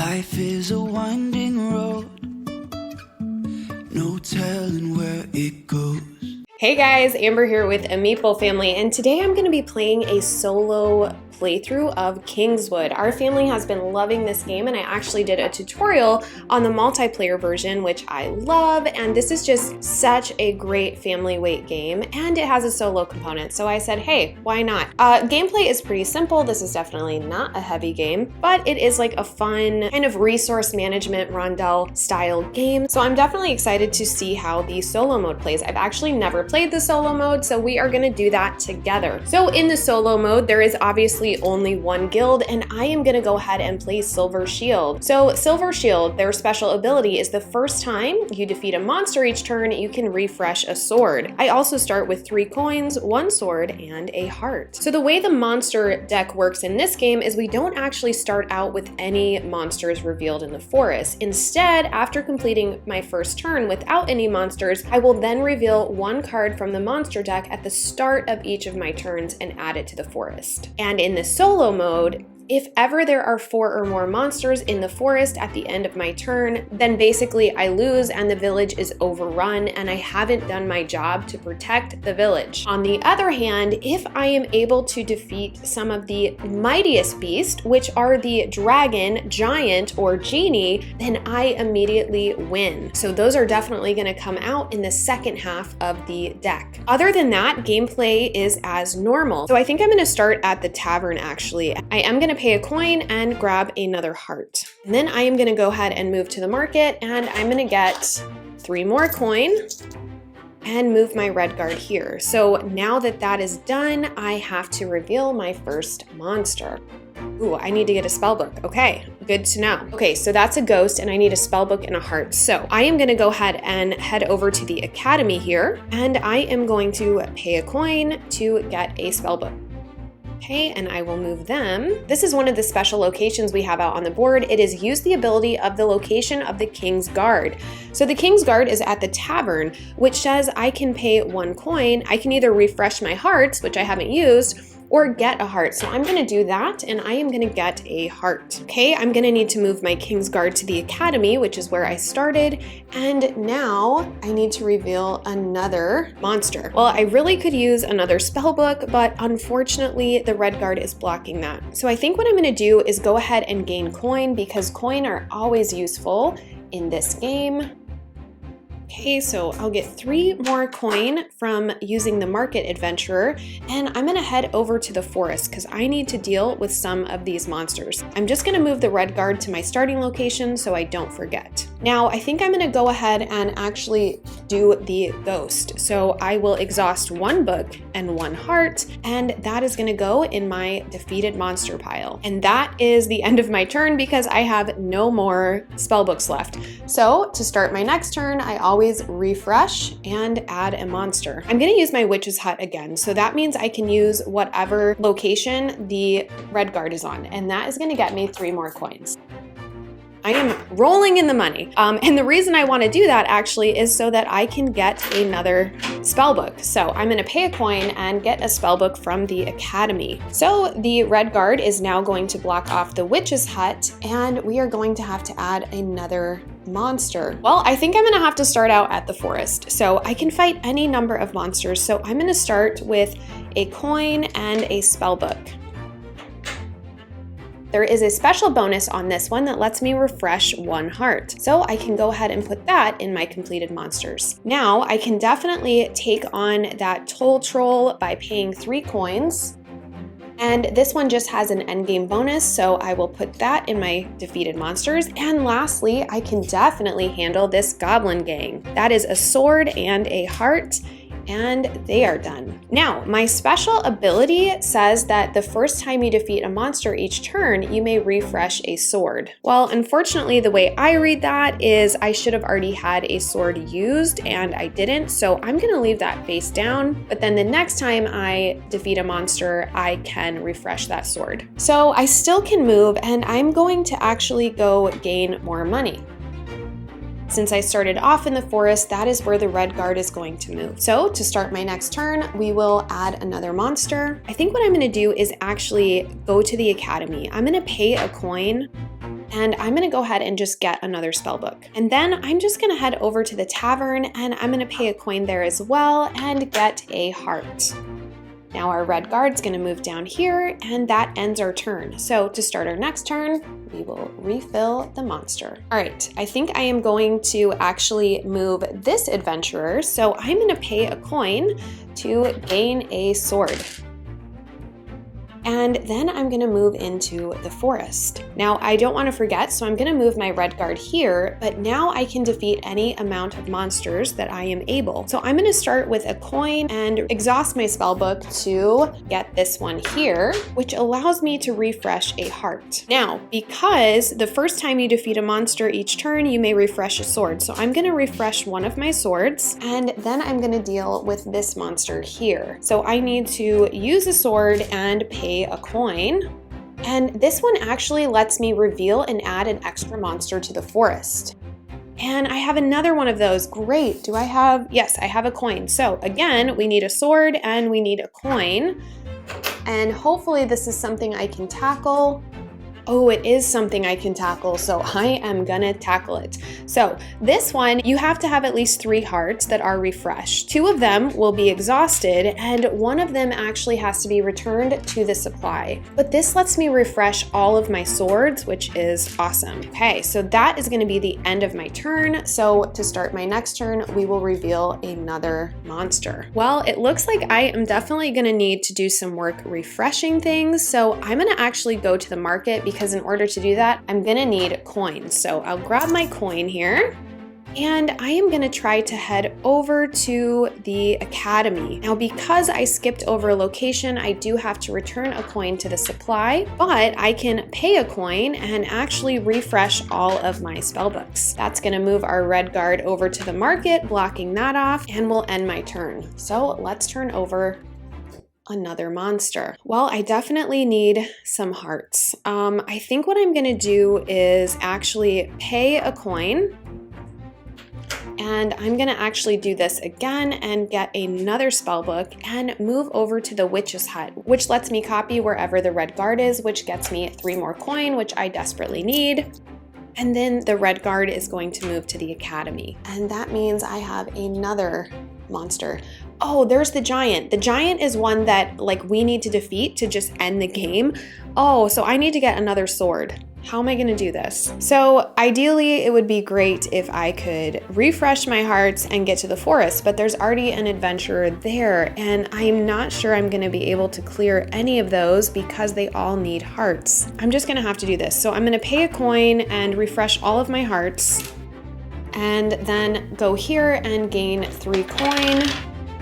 Life is a winding road, no telling where it goes. Hey guys, Amber here with a Meeple family, and today I'm going to be playing a solo playthrough of Kingswood. Our family has been loving this game, and I actually did a tutorial on the multiplayer version, which I love, and this is just such a great family weight game, and it has a solo component, so I said, hey, why not? Gameplay is pretty simple. This is definitely not a heavy game, but it is like a fun kind of resource management rondel style game, so I'm definitely excited to see how the solo mode plays. I've actually never played the solo mode, so we are going to do that together. So in the solo mode, there is obviously only one guild, and I am going to go ahead and play Silver Shield. So Silver Shield, their special ability is the first time you defeat a monster each turn, you can refresh a sword. I also start with 3 coins, 1 sword, and a heart. So the way the monster deck works in this game is we don't actually start out with any monsters revealed in the forest. Instead, after completing my first turn without any monsters, I will then reveal 1 card from the monster deck at the start of each of my turns and add it to the forest. And in the solo mode, if ever there are 4 or more monsters in the forest at the end of my turn, then basically I lose and the village is overrun and I haven't done my job to protect the village. On the other hand, if I am able to defeat some of the mightiest beasts, which are the dragon, giant, or genie, then I immediately win. So those are definitely going to come out in the second half of the deck. Other than that, gameplay is as normal. So I think I'm going to start at the tavern actually. I am going to pay a coin and grab another heart. And then I am going to go ahead and move to the market, and I'm going to get 3 more coin and move my red guard here. So now that that is done, I have to reveal my first monster. Ooh, I need to get a spell book. Okay, good to know. Okay, so that's a ghost and I need a spell book and a heart. So I am gonna go ahead and head over to the academy here, and I am going to pay a coin to get a spell book. Okay, and I will move them. This is one of the special locations we have out on the board. It is use the ability of the location of the King's Guard. So the King's Guard is at the tavern, which says I can pay 1 coin. I can either refresh my hearts, which I haven't used, or get a heart. So I'm gonna do that, and I am gonna get a heart. Okay, I'm gonna need to move my King's Guard to the academy, which is where I started, and now I need to reveal another monster. Well, I really could use another spell book, but unfortunately the red guard is blocking that. So I think what I'm gonna do is go ahead and gain coin, because coin are always useful in this game. Okay, so I'll get 3 more coin from using the market adventurer, and I'm gonna head over to the forest because I need to deal with some of these monsters. I'm just gonna move the red guard to my starting location so I don't forget. Now, I think I'm gonna go ahead and actually do the ghost. So I will exhaust 1 book and 1 heart, and that is gonna go in my defeated monster pile. And that is the end of my turn because I have no more spell books left. So to start my next turn, I always refresh and add a monster. I'm gonna use my witch's hut again. So that means I can use whatever location the red guard is on, and that is gonna get me 3 more coins. I am rolling in the money. And the reason I want to do that actually is so that I can get another spell book. So I'm going to pay a coin and get a spell book from the academy. So the red guard is now going to block off the witch's hut, and we are going to have to add another monster. Well, I think I'm going to have to start out at the forest. So I can fight any number of monsters. So I'm going to start with a coin and a spell book. There is a special bonus on this one that lets me refresh 1 heart. So I can go ahead and put that in my completed monsters. Now I can definitely take on that toll troll by paying 3 coins. And this one just has an endgame bonus, so I will put that in my defeated monsters. And lastly, I can definitely handle this goblin gang. That is a sword and a heart, and they are done. Now, my special ability says that the first time you defeat a monster each turn, you may refresh a sword. Well, unfortunately, the way I read that is I should have already had a sword used, and I didn't, so I'm gonna leave that face down, but then the next time I defeat a monster, I can refresh that sword. So I still can move, and I'm going to actually go gain more money. Since I started off in the forest, that is where the red guard is going to move. So to start my next turn, we will add another monster. I think what I'm gonna do is actually go to the academy. I'm gonna pay a coin and I'm gonna go ahead and just get another spell book. And then I'm just gonna head over to the tavern and I'm gonna pay a coin there as well and get a heart. Now our red guard's gonna move down here and that ends our turn. So to start our next turn, we will refill the monster. All right, I think I am going to actually move this adventurer. So I'm gonna pay a coin to gain a sword. And then I'm gonna move into the forest. Now I don't wanna forget, so I'm gonna move my red guard here, but now I can defeat any amount of monsters that I am able. So I'm gonna start with a coin and exhaust my spell book to get this one here, which allows me to refresh a heart. Now, because the first time you defeat a monster each turn, you may refresh a sword. So I'm gonna refresh one of my swords, and then I'm gonna deal with this monster here. So I need to use a sword and pay a coin. And this one actually lets me reveal and add an extra monster to the forest. And I have another one of those. Great. Do I have? Yes, I have a coin. So again, we need a sword and we need a coin. And hopefully this is something I can tackle. Oh, it is something I can tackle, so I am gonna tackle it. So this one, you have to have at least 3 hearts that are refreshed. 2 of them will be exhausted, and 1 of them actually has to be returned to the supply. But this lets me refresh all of my swords, which is awesome. Okay, so that is gonna be the end of my turn. So to start my next turn, we will reveal another monster. Well, it looks like I am definitely gonna need to do some work refreshing things, so I'm gonna actually go to the market because in order to do that, I'm gonna need coins. So I'll grab my coin here and I am gonna try to head over to the academy. Now, because I skipped over a location, I do have to return a coin to the supply, but I can pay a coin and actually refresh all of my spell books. That's gonna move our red guard over to the market, blocking that off, and will end my turn. So let's turn over another monster. Well, I definitely need some hearts. I think what I'm gonna do is actually pay a coin, and I'm gonna actually do this again and get another spell book and move over to the witch's hut, which lets me copy wherever the red guard is, which gets me 3 more coin, which I desperately need. And then the red guard is going to move to the academy. And that means I have another monster. Oh, there's the giant. The giant is one that we need to defeat to just end the game. Oh, so I need to get another sword. How am I gonna do this? So ideally it would be great if I could refresh my hearts and get to the forest, but there's already an adventurer there and I'm not sure I'm gonna be able to clear any of those because they all need hearts. I'm just gonna have to do this. So I'm gonna pay a coin and refresh all of my hearts and then go here and gain 3 coin.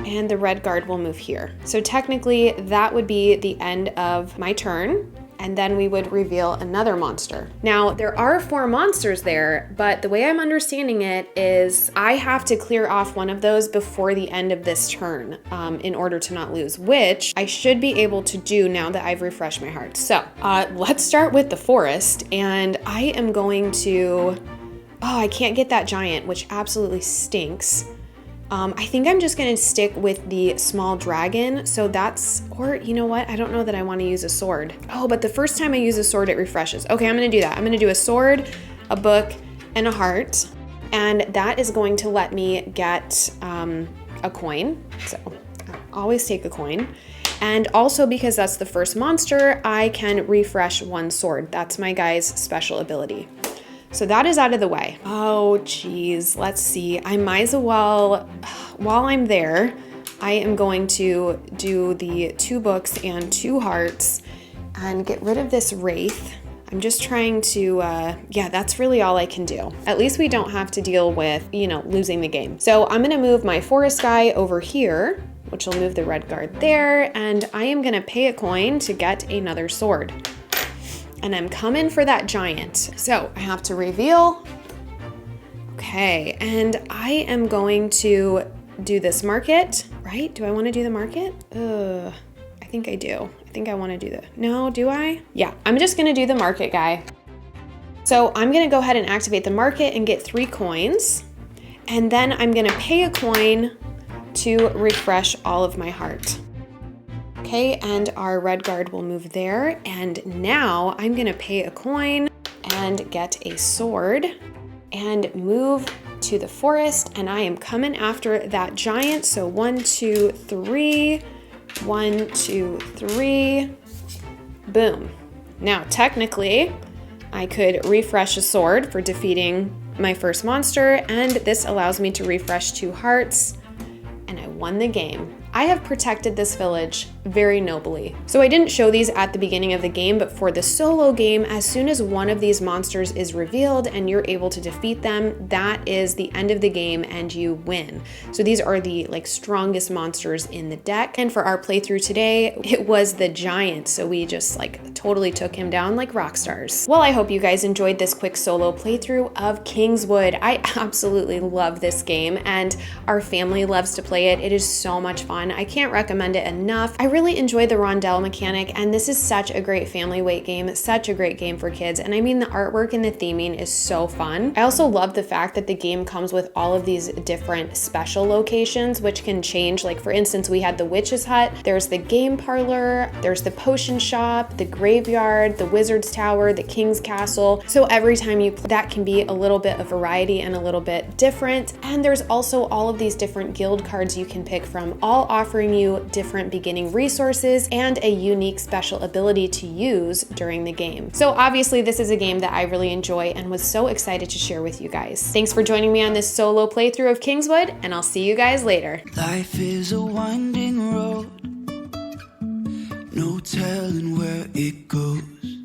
And the red guard will move here. So technically that would be the end of my turn, and then we would reveal another monster. Now there are 4 monsters there, but the way I'm understanding it is I have to clear off one of those before the end of this turn in order to not lose, which I should be able to do now that I've refreshed my heart. So let's start with the forest, and I am going to, I can't get that giant, which absolutely stinks. I think I'm just gonna stick with the small dragon. So that's, or you know what? I don't know that I wanna use a sword. Oh, but the first time I use a sword, it refreshes. Okay, I'm gonna do that. I'm gonna do a sword, a book, and a heart. And that is going to let me get a coin. So I'll always take a coin. And also because that's the first monster, I can refresh 1 sword. That's my guy's special ability. So that is out of the way. Oh, geez, let's see. I might as well, while I'm there, I am going to do the 2 books and 2 hearts and get rid of this wraith. I'm just trying to, that's really all I can do. At least we don't have to deal with, losing the game. So I'm gonna move my forest guy over here, which will move the red guard there, and I am gonna pay a coin to get another sword. And I'm coming for that giant. So I have to reveal. Okay, and I am going to do this market, right? Do I want to do the market? I think I do. I think I want to do the, no, do I? Yeah, I'm just gonna do the market guy. So I'm gonna go ahead and activate the market and get 3 coins. And then I'm gonna pay a coin to refresh all of my heart. Okay, and our red guard will move there. And now I'm gonna pay a coin and get a sword and move to the forest, and I am coming after that giant. So 1, 2, 3, 1, 2, 3, boom. Now, technically, I could refresh a sword for defeating my first monster, and this allows me to refresh 2 hearts, and I won the game. I have protected this village very nobly. So I didn't show these at the beginning of the game, but for the solo game, as soon as one of these monsters is revealed and you're able to defeat them, that is the end of the game and you win. So these are the strongest monsters in the deck. And for our playthrough today, it was the giant. So we just totally took him down like rock stars. Well, I hope you guys enjoyed this quick solo playthrough of Kingswood. I absolutely love this game and our family loves to play it. It is so much fun. I can't recommend it enough. I really enjoy the rondelle mechanic, and this is such a great family weight game, such a great game for kids. And I mean, the artwork and the theming is so fun. I also love the fact that the game comes with all of these different special locations, which can change. Like for instance, we had the witch's hut, there's the game parlor, there's the potion shop, the graveyard, the wizard's tower, the king's castle. So every time you play, that can be a little bit of variety and a little bit different. And there's also all of these different guild cards you can pick from, all offering you different beginning resources and a unique special ability to use during the game. So obviously this is a game that I really enjoy and was so excited to share with you guys. Thanks for joining me on this solo playthrough of Kingswood, and I'll see you guys later. Life is a winding road, no telling where it goes.